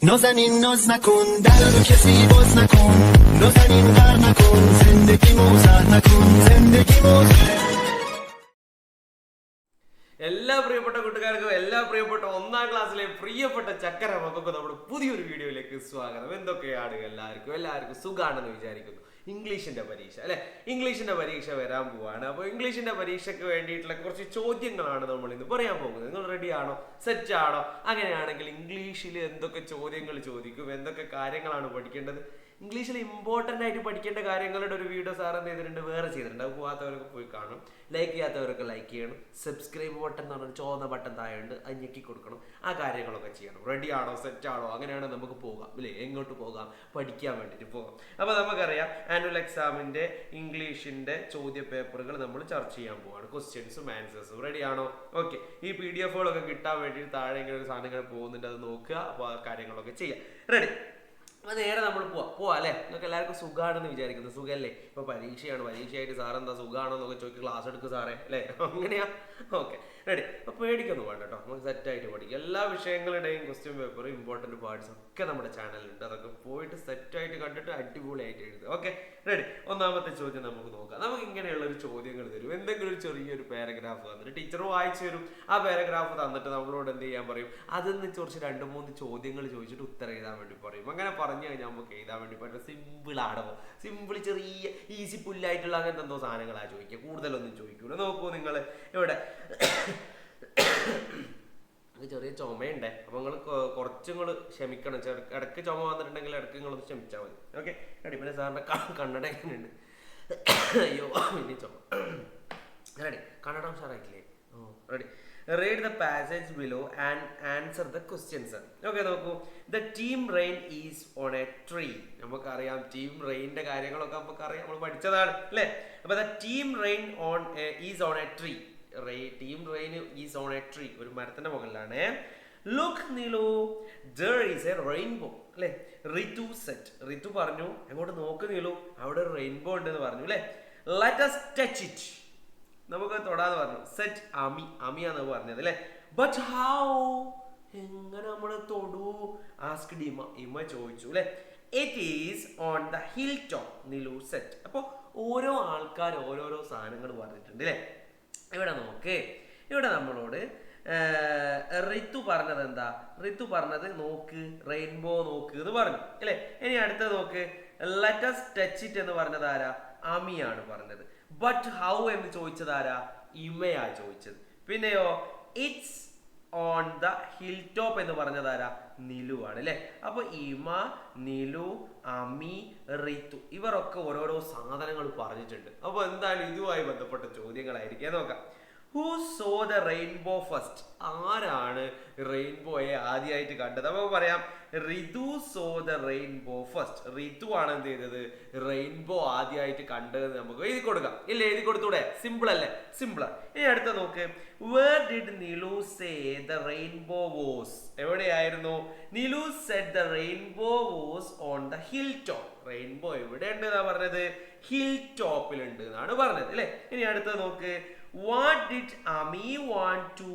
نازنین ناز نکن در رو کسی باز نکن نازنین غر نکن زندگی موزر نکن زندگی موزر എല്ലാ പ്രിയപ്പെട്ട കൂട്ടുകാർക്കും എല്ലാ പ്രിയപ്പെട്ട ഒന്നാം ക്ലാസ്സിലെ പ്രിയപ്പെട്ട ചക്കര മക്കൾക്കും നമ്മുടെ പുതിയൊരു വീഡിയോയിലേക്ക് സ്വാഗതം. എന്തൊക്കെയാണ് എല്ലാവർക്കും സുഖാണെന്ന് വിചാരിക്കുന്നു. ഇംഗ്ലീഷിന്റെ പരീക്ഷ അല്ലെ, ഇംഗ്ലീഷിന്റെ പരീക്ഷ വരാൻ പോവാണ്. അപ്പോൾ ഇംഗ്ലീഷിന്റെ പരീക്ഷയ്ക്ക് വേണ്ടിയിട്ടുള്ള കുറച്ച് ചോദ്യങ്ങളാണ് നമ്മൾ ഇന്ന് പറയാൻ പോകുന്നത്. നിങ്ങൾ റെഡി ആണോ, സെറ്റ് ആണോ? അങ്ങനെയാണെങ്കിൽ ഇംഗ്ലീഷിൽ എന്തൊക്കെ ചോദ്യങ്ങൾ ചോദിക്കും, എന്തൊക്കെ കാര്യങ്ങളാണ് പഠിക്കേണ്ടത്, ഇംഗ്ലീഷിൽ ഇമ്പോർട്ടൻ്റ് ആയിട്ട് പഠിക്കേണ്ട കാര്യങ്ങളുടെ ഒരു വീഡിയോ സാർ എന്ത് ചെയ്തിട്ടുണ്ട്, വേറെ ചെയ്തിട്ടുണ്ട്. അത് പോകാത്തവരൊക്കെ പോയി കാണും. ലൈക്ക് ചെയ്യാത്തവരൊക്കെ ലൈക്ക് ചെയ്യണം. സബ്സ്ക്രൈബ് ബട്ടൺ എന്ന് പറഞ്ഞാൽ ചുവന്ന ബട്ടൺ താഴെയുണ്ട്, അത് ഞെക്കി കൊടുക്കണം. ആ കാര്യങ്ങളൊക്കെ ചെയ്യണം. റെഡി ആണോ, സെറ്റ് ആണോ? അങ്ങനെയാണെങ്കിൽ നമുക്ക് പോകാം അല്ലേ, എങ്ങോട്ട് പോകാം, പഠിക്കാൻ വേണ്ടിയിട്ട് പോകാം. അപ്പോൾ നമുക്കറിയാം ആനുവൽ എക്സാമിൻ്റെ ഇംഗ്ലീഷിൻ്റെ ചോദ്യ പേപ്പറുകൾ നമ്മൾ ചർച്ച ചെയ്യാൻ പോവാണ്. ക്വസ്റ്റ്യൻസും ആൻസേഴ്സും. റെഡി ആണോ? ഓക്കെ. ഈ PDF കിട്ടാൻ വേണ്ടിയിട്ട് താഴെ ഇങ്ങനെ ഒരു സാധനങ്ങൾ പോകുന്നുണ്ട്, അത് നോക്കുക. അപ്പോൾ ആ കാര്യങ്ങളൊക്കെ ചെയ്യാം. റെഡി? അപ്പോൾ നേരെ നമ്മൾ പോവാം അല്ലേ. നിങ്ങൾക്ക് എല്ലാവർക്കും സുഖമാണെന്ന് വിചാരിക്കുന്നു. സുഖമല്ലേ? ഇപ്പോൾ പരീക്ഷയായിട്ട് സാറെന്താ സുഖമാണോ എന്നൊക്കെ ചോദിക്കും. ക്ലാസ് എടുക്കും സാറേ അല്ലേ, അങ്ങനെയാ? Okay, ready. അപ്പോൾ പേടിക്കൊന്നും വേണ്ട കേട്ടോ, നമുക്ക് സെറ്റായിട്ട് പഠിക്കും. എല്ലാ വിഷയങ്ങളുടെയും ക്വസ്റ്റ്യൻ പേപ്പർ, ഇമ്പോർട്ടൻറ്റ് പാർട്സ് ഒക്കെ നമ്മുടെ ചാനലിലുണ്ട്. അതൊക്കെ പോയിട്ട് സെറ്റായിട്ട് കണ്ടിട്ട് അടിപൊളിയായിട്ട് എഴുതുക. Okay, ready. ഒന്നാമത്തെ ചോദ്യം നമുക്ക് നോക്കാം. നമുക്ക് ഇങ്ങനെയുള്ളൊരു ചോദ്യങ്ങൾ തരും. എന്തെങ്കിലും ഒരു ചെറിയൊരു പാരഗ്രാഫ് തന്നിട്ട് ടീച്ചർ വായിച്ചു തരും. ആ പാരഗ്രാഫ് തന്നിട്ട് നമ്മളോട് എന്ത് ചെയ്യാൻ പറയും, അതിൽ കുറിച്ച് 2-3 ചോദ്യങ്ങൾ ചോദിച്ചിട്ട് ഉത്തരം എഴുതാൻ വേണ്ടി പറയും. അങ്ങനെ പറഞ്ഞു കഴിഞ്ഞാൽ നമുക്ക് എഴുതാൻ വേണ്ടി പറ്റും. സിമ്പിൾ ആണോ, സിമ്പിൾ ചെറിയ ഈസി പുല്ലായിട്ടുള്ള അങ്ങനത്തെ എന്തോ സാധനങ്ങളാണ് ചോദിക്കുക, കൂടുതലൊന്നും ചോദിക്കൂല. നോക്കൂ നിങ്ങൾ ഇവിടെ ചെറിയ ചുമയുണ്ടേ, അപ്പോൾ നിങ്ങൾ കുറച്ചും കൂടെ ക്ഷമിക്കണം. ഇടയ്ക്ക് ചുമ വന്നിട്ടുണ്ടെങ്കിൽ ഇടയ്ക്ക് നിങ്ങളൊന്ന് ക്ഷമിച്ചാൽ മതി. Okay, ready. പിന്നെ സാറിൻ്റെ കണ്ണട എങ്ങനെയുണ്ട്? അയ്യോ, പിന്നെ ചുമ. റെഡി? കണ്ണട ഉഷാറായിട്ടില്ലേ? Ready. Read the passage below and answer the questions. ഓക്കെ, നോക്കൂ. The team rain is on a tree. നമുക്കറിയാം ടീം റെയിൻ്റെ കാര്യങ്ങളൊക്കെ നമുക്കറിയാം, നമ്മൾ പഠിച്ചതാണ് അല്ലേ. അപ്പോൾ the team rain is on a tree. Team rain is on A tree, ഒരു മരത്തിന്റെ മുകളിലാണ്. Look Neelu, there is a rainbow അല്ലേ. റിതു സെറ്റ്, റിതു പറഞ്ഞു അങ്ങോട്ട് നോക്ക് നീലു, അവിടെ ഒരു റെയിൻബോ ഉണ്ടെന്ന് പറഞ്ഞു അല്ലേ. let us touch it, നമുക്ക് തൊടാന്ന് പറഞ്ഞു. സെറ്റ് അമിയാന്ന് പറഞ്ഞത് അല്ലേ. ബട്ട് ഹൗ, എങ്ങനെ നമ്മൾ തൊടൂ? ആസ്ക്ഡ് ഇമ ചോദിച്ചു അല്ലേ. It is on the hill top, Nilu set. അപ്പോൾ ഓരോ ആൾക്കാർ ഓരോരോ സാധനങ്ങൾ പറഞ്ഞിട്ടുണ്ട് അല്ലേ. ഇവിടെ നോക്ക്, ഇവിടെ നമ്മളോട് റിതു പറഞ്ഞത് എന്താ? റിതു പറഞ്ഞത് നോക്ക്, റെയിൻബോ നോക്ക് എന്ന് പറഞ്ഞു അല്ലേ. ഇനി അടുത്തത് നോക്ക്, ലെറ്റ് us touch it എന്ന് പറഞ്ഞത് ആരാ? അമിയാണ് പറഞ്ഞത്. ബട്ട് ഹൗ എന്ന് ചോദിച്ചത് ആരാ? ഇമയാ ചോദിച്ചത്. പിന്നെയോ it's on the hill top എന്ന് പറഞ്ഞത് ആരാ? നിലു ആണ് അല്ലേ. അപ്പൊ ഇമ, നിലു, അമി, റിതു ഇവരൊക്കെ ഓരോരോ സാധനങ്ങൾ പറഞ്ഞിട്ടുണ്ട്. അപ്പൊ എന്തായാലും ഇതുമായി ബന്ധപ്പെട്ട ചോദ്യങ്ങളായിരിക്കും. നോക്കാം. Who so the rainbow first? ആരാണ് റെയിൻബോയെ ആദ്യമായിട്ട് കണ്ടത്? നമുക്ക് പറയാം Ritu so the rainbow first. Ritu ആണ് എന്ത് ചെയ്തത്? റെയിൻബോ ആദ്യമായിട്ട് കണ്ടത്. നമുക്ക് എഴുതി കൊടുക്കാം ഇല്ല, എഴുതി കൊടുത്തൂടെ? സിമ്പിൾ അല്ലേ, സിമ്പിളാണ്. ഇനി അടുത്ത നോക്ക്. Where did Nilu say the rainbow was? എവിടെയായിരുന്നു? Nilu said the rainbow was on the hill top. Rainbow എവിടെ ഉണ്ട് എന്നാ പറഞ്ഞത്? ഹിൽ ടോപ്പിലുണ്ട് എന്നാണ് പറഞ്ഞത് അല്ലേ. ഇനി അടുത്ത നോക്ക്. What did Ami want to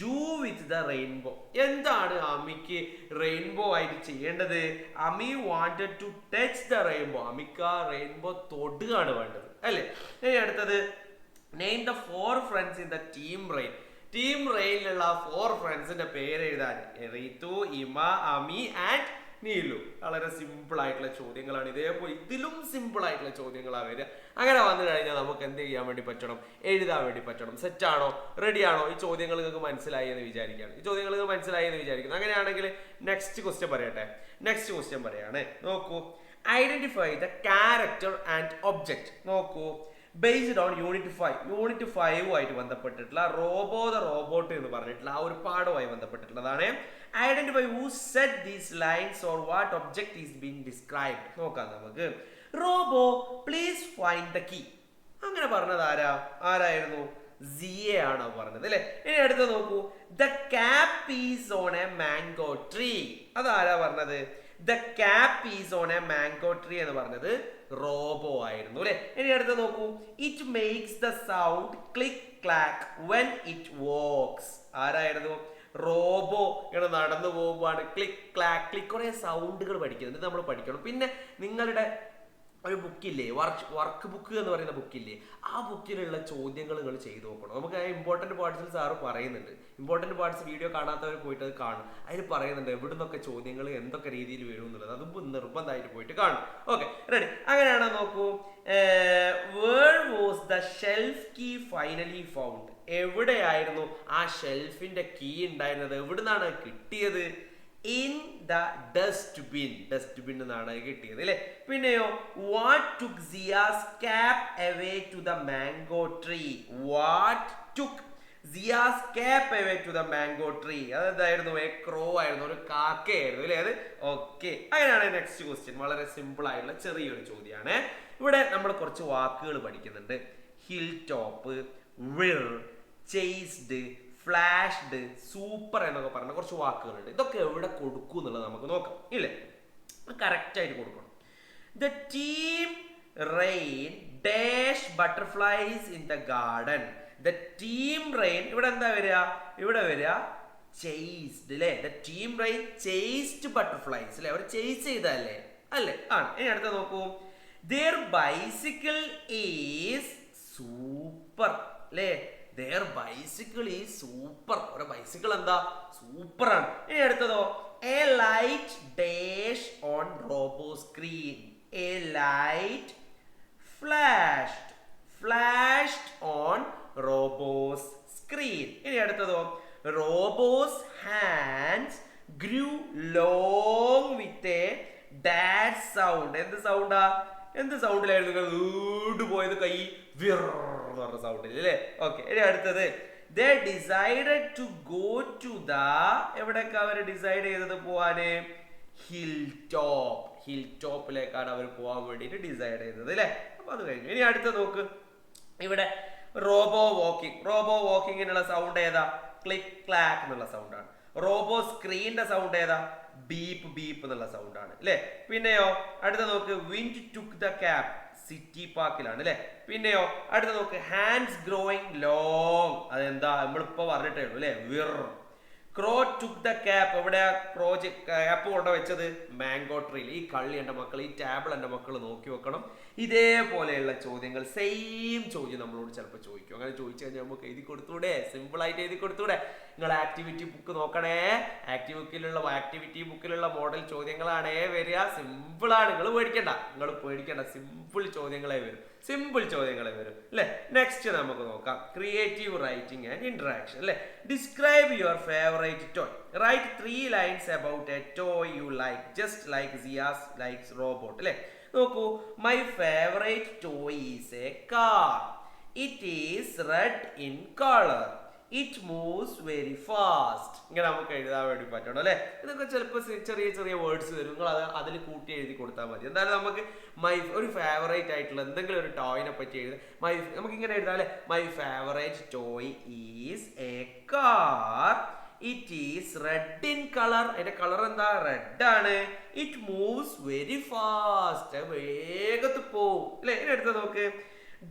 do with the rainbow? എന്താണ് അമിക്ക് റെയിൻബോ ആയിട്ട് ചെയ്യേണ്ടത്? അമി wanted to touch the rainbow. അമിക്ക് ആ റെയിൻബോ തൊടുകയാണ് വേണ്ടത് അല്ലേ. ഇനി അടുത്തത്, name the 4 friends in the team rain. Team റെയിനിലുള്ള 4 ഫ്രണ്ട്സിന്റെ പേര് എഴുതാൻ. റിതു, ഇമ, അമി ആൻഡ് നീലു. വളരെ സിമ്പിൾ ആയിട്ടുള്ള ചോദ്യങ്ങളാണ്. ഇതേപോലെ ഇതിലും സിമ്പിൾ ആയിട്ടുള്ള ചോദ്യങ്ങളാണ് വരിക. അങ്ങനെ വന്നു കഴിഞ്ഞാൽ നമുക്ക് എന്ത് ചെയ്യാൻ വേണ്ടി പറ്റണം? എഴുതാൻ വേണ്ടി പറ്റണം. സെറ്റാണോ, റെഡിയാണോ? ഈ ചോദ്യങ്ങൾ നിങ്ങൾക്ക് മനസ്സിലായി എന്ന് വിചാരിക്കുന്നു. അങ്ങനെയാണെങ്കിൽ നെക്സ്റ്റ് ക്വസ്റ്റ്യൻ പറയട്ടെ. നെക്സ്റ്റ് ക്വസ്റ്റ്യൻ പറയാണ്. നോക്കൂ. Identify the character and object. നോക്കൂ. ബേസ്ഡ് ഓൺ യൂണിറ്റ് 5 ആയിട്ട് ബന്ധപ്പെട്ടിട്ടുള്ള റോബോട്ട് എന്ന് പറഞ്ഞിട്ടുള്ള ആ ഒരു പാഠവുമായി ബന്ധപ്പെട്ടിട്ടുള്ളതാണ്. Identify who said these lines or what object is being described. നോക്കാം നമുക്ക്. Robo please find the key. അങ്ങനെ പറഞ്ഞത് ആരായിരുന്നു? സിയെ ആണോ പറഞ്ഞത് അല്ലെ. ഇനി അടുത്ത് നോക്കൂ. The cap is on a mango tree. അതാരാ പറഞ്ഞത്? The cap is on a mango tree എന്ന് പറഞ്ഞത് റോബോ ആയിരുന്നു അല്ലെ. ഇനി അടുത്ത് നോക്കൂ. It makes the sound click clack when it walks. ആരായിരുന്നു? റോബോ ഇങ്ങനെ നടന്നു പോകുമ്പോഴാണ് ക്ലിക്ക് ക്ലാക്ക് ക്ലിക്ക് കുറേ സൗണ്ടുകൾ പഠിക്കുന്നത്. ഇത് നമ്മൾ പഠിക്കണം. പിന്നെ നിങ്ങളുടെ ഒരു ബുക്കില്ലേ, വർക്ക് ബുക്ക് എന്ന് പറയുന്ന ബുക്കില്ലേ, ആ ബുക്കിലുള്ള ചോദ്യങ്ങൾ നിങ്ങൾ ചെയ്തു നോക്കണം. നമുക്ക് ആ ഇമ്പോർട്ടൻറ്റ് പാർട്സിൽ സാറ് പറയുന്നുണ്ട്. ഇമ്പോർട്ടൻറ്റ് പാർട്സ് വീഡിയോ കാണാത്തവർ പോയിട്ട് അത് കാണും. അതിൽ പറയുന്നുണ്ട് എവിടെ നിന്നൊക്കെ ചോദ്യങ്ങൾ എന്തൊക്കെ രീതിയിൽ വരും എന്നുള്ളത്. അതും നിർബന്ധമായിട്ട് പോയിട്ട് കാണും. Okay, ready. അങ്ങനെയാണോ നോക്കൂ. Where was the shelf key finally found? എവിടെയായിരുന്നു ആ ഷെൽഫിന്റെ കീ ഉണ്ടായിരുന്നത്? എവിടുന്നാണ് കിട്ടിയത്? ഇൻ ദ ഡസ്റ്റ്ബിൻ എന്നാണ് കിട്ടിയത് അല്ലേ. പിന്നെയോ what took Siya's cap away to the mango tree? What took Siya's cap away to the mango tree? അതെന്തായിരുന്നു? എ ക്രോ ആയിരുന്നു, ഒരു കാക്കയായിരുന്നു അല്ലേ അത്. ഓക്കെ, അങ്ങനെയാണ് നെക്സ്റ്റ് ക്വസ്റ്റ്യൻ. വളരെ സിമ്പിൾ ആയിട്ടുള്ള ചെറിയൊരു ചോദ്യമാണ്. ഇവിടെ നമ്മൾ കുറച്ച് വാക്കുകൾ പഠിക്കുന്നുണ്ട്. Hill top, വിർ, chased, flashed, super എന്നൊക്കെ പറഞ്ഞ കുറച്ച് വാക്കുകളുണ്ട്. ഇതൊക്കെ എവിടെ കൊടുക്കും എന്നുള്ളത് നമുക്ക് നോക്കാം ഇല്ലേ. കറക്റ്റ് ആയിട്ട് കൊടുക്കണം. The team rain dash butterflies in the garden. The team rain ഇവിടെ എന്താ വരിക? ഇവിടെ വരിക ചേസ്ഡ് അല്ലേ. The team rain chased butterflies അല്ലേ. അവർ ചേസ് ചെയ്തല്ലേ അല്ലേ. ആണ്. ഇനി അടുത്ത നോക്കൂ. their bicycle is super അല്ലേ. their bicycle is super. ഒരു ബൈസിക്കിൾ എന്താ? സൂപ്പർ ആണ്. ഇനി അടുത്തതോ a light dash on robo screen. a light flashed on robo's screen. ഇനി അടുത്തതോ robo's hands grew long with a dash sound. എന്ത് സൗണ്ടാ? എന്ത് സൗണ്ടിലായിരുന്നു പോയത്? കൈ വിർ എന്ന് പറഞ്ഞ സൗണ്ടിൽ അല്ലേ. ഓക്കെ, ഇനി അടുത്തത് they decided to go to the എവിടേക്കാ അവർ ഡിസൈഡ് ചെയ്തത് പോവാന്? ഹിൽ ടോപ്പിലേക്കാണ് അവർ പോകാൻ വേണ്ടിയിട്ട് ഡിസൈഡ് ചെയ്തത് അല്ലേ. അപ്പൊ അത് കഴിഞ്ഞു. ഇനി അടുത്ത നോക്ക്. ഇവിടെ റോബോ വാക്കിങ്ങിനുള്ള സൗണ്ട് ഏതാ? ക്ലിക്ക് ക്ലാക്ക് എന്നുള്ള സൗണ്ടാണ്. റോബോ സ്ക്രീനിന്റെ സൗണ്ട് ഏതാ? ബീപ്പ് എന്നുള്ള സൗണ്ടാണ് അല്ലേ. പിന്നെയോ അടുത്ത നോക്ക്. Wind took the cap, city പാർക്കിലാണ് അല്ലേ. പിന്നെയോ അടുത്ത നോക്ക്. ഹാൻഡ്സ് ഗ്രോയിങ് ലോങ്, അതെന്താ? നമ്മളിപ്പോ പറഞ്ഞിട്ടേ ഉള്ളൂ അല്ലേ. വിർ. ക്രോ ടുക്ക് ദ ക്യാപ്, എവിടെ ക്രോ ക്യാപ്പ് കൊണ്ട വെച്ചത്? മാംഗോ ട്രീയിൽ. ഈ കള്ളി എൻ്റെ മക്കൾ, ഈ ടേബിൾ എൻ്റെ മക്കൾ നോക്കി വെക്കണം. ഇതേപോലെയുള്ള ചോദ്യങ്ങൾ, സെയിം ചോദ്യം നമ്മളോട് ചിലപ്പോൾ ചോദിക്കും. അങ്ങനെ ചോദിച്ചു കഴിഞ്ഞാൽ നമുക്ക് എഴുതി കൊടുത്തൂടെ? സിമ്പിളായിട്ട് എഴുതി കൊടുത്തൂടെ? നിങ്ങൾ ആക്ടിവിറ്റി ബുക്ക് നോക്കണേ. ആക്ടിവിറ്റി ബുക്കിലുള്ള മോഡൽ ചോദ്യങ്ങളാണേ വരിക. സിമ്പിളാണ്, നിങ്ങൾ പേടിക്കണ്ട. സിമ്പിൾ ചോദ്യങ്ങളെ വരും അല്ലേ. നെക്സ്റ്റ് നമുക്ക് നോക്കാം. ക്രിയേറ്റീവ് റൈറ്റിംഗ് ആൻഡ് ഇന്ററാക്ഷൻ അല്ലേ. Describe your favourite toy. Write 3 lines about a toy you like, just like Zia's likes robot അല്ലേ. നോക്കൂ. My favourite toy is a car. It is red in colour. It moves very fast. ഇങ്ങനെ നമുക്ക് എഴുതാൻ വേണ്ടി പറ്റണം അല്ലേ. ഇതൊക്കെ ചിലപ്പോൾ ചെറിയ വേർഡ്സ് വരും. നിങ്ങൾ അതിൽ കൂട്ടി എഴുതി കൊടുത്താൽ മതി. എന്തായാലും നമുക്ക് ഒരു ഫേവറേറ്റ് ആയിട്ടുള്ള എന്തെങ്കിലും ഒരു ടോയിനെ പറ്റി എഴുതാം. നമുക്ക് ഇങ്ങനെ എഴുതാം അല്ലേ. My favourite toy is a car. It is red in colour. അതിന്റെ കളർ എന്താ? റെഡ് ആണ്. ഇറ്റ് മൂവ്സ് വെരി ഫാസ്റ്റ്, വേഗത്തിൽ പോവും അല്ലേ. ഇനി അടുത്ത നോക്ക്.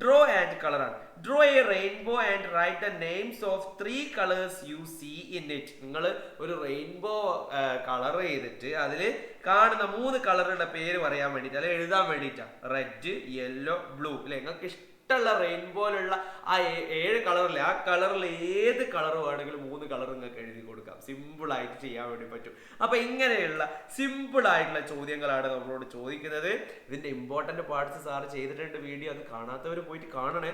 ഡ്രോ ആൻഡ് കളർ ആണ്. Draw a rainbow and write the names of 3 colors you see in it. നിങ്ങൾ ഒരു റെയിൻബോ കളർ ചെയ്തിട്ട് അതിൽ കാണുന്ന 3 കളറുടെ പേര് പറയാൻ വേണ്ടിയിട്ട്, അല്ലെങ്കിൽ എഴുതാൻ വേണ്ടിയിട്ടാണ്. റെഡ്, യെല്ലോ, ബ്ലൂ അല്ലേ. നിങ്ങൾക്ക് ഇഷ്ടമുള്ള റെയിൻബോയിലുള്ള ആ 7 കളറിലെ ആ കളറിൽ ഏത് കളർ വേണമെങ്കിലും 3 കളർ നിങ്ങൾക്ക് എഴുതി കൊടുക്കാം. സിമ്പിളായിട്ട് ചെയ്യാൻ വേണ്ടി പറ്റും. അപ്പൊ ഇങ്ങനെയുള്ള സിമ്പിളായിട്ടുള്ള ചോദ്യങ്ങളാണ് നമ്മളോട് ചോദിക്കുന്നത്. ഇതിന്റെ ഇമ്പോർട്ടന്റ് പാർട്സ് സാറ് ചെയ്തിട്ടുണ്ട് വീഡിയോ. അത് കാണാത്തവർ പോയിട്ട് കാണണേ.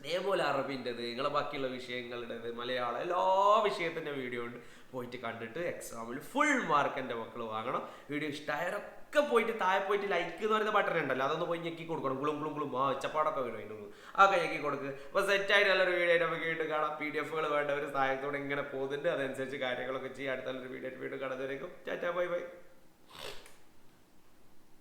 അതേപോലെ അറബിൻ്റെത്, നിങ്ങളെ ബാക്കിയുള്ള വിഷയങ്ങളുടേത്, മലയാളം എല്ലാ വിഷയത്തിൻ്റെ വീഡിയോ ഉണ്ട്. പോയിട്ട് കണ്ടിട്ട് എക്സാമിൽ ഫുൾ മാർക്ക് എൻ്റെ മക്കൾ വാങ്ങണം. വീഡിയോ ഇഷ്ടമായവരൊക്കെ പോയിട്ട് താഴെ പോയിട്ട് ലൈക്ക് എന്ന് പറയുന്ന ബട്ടൺ ഉണ്ടല്ലോ, അതൊന്ന് പോയി ഞെക്കി കൊടുക്കണം. കുളും ഒച്ചപ്പാടൊക്കെ വരും അതിനൊന്നും. അതൊക്കെ ഞെക്കി കൊടുക്കുക. അപ്പോൾ സെറ്റായിട്ട് നല്ലൊരു വീഡിയോ നമുക്ക് വീണ്ടും കാണാം. PDF-കൾ വേണ്ടവർ സഹായത്തോടെ ഇങ്ങനെ പോകുന്നുണ്ട്. അതനുസരിച്ച് കാര്യങ്ങളൊക്കെ ചെയ്യാം. അടുത്ത നല്ലൊരു വീഡിയോ കാണുന്നവരേക്കും ടാറ്റാ ബൈ ബൈ.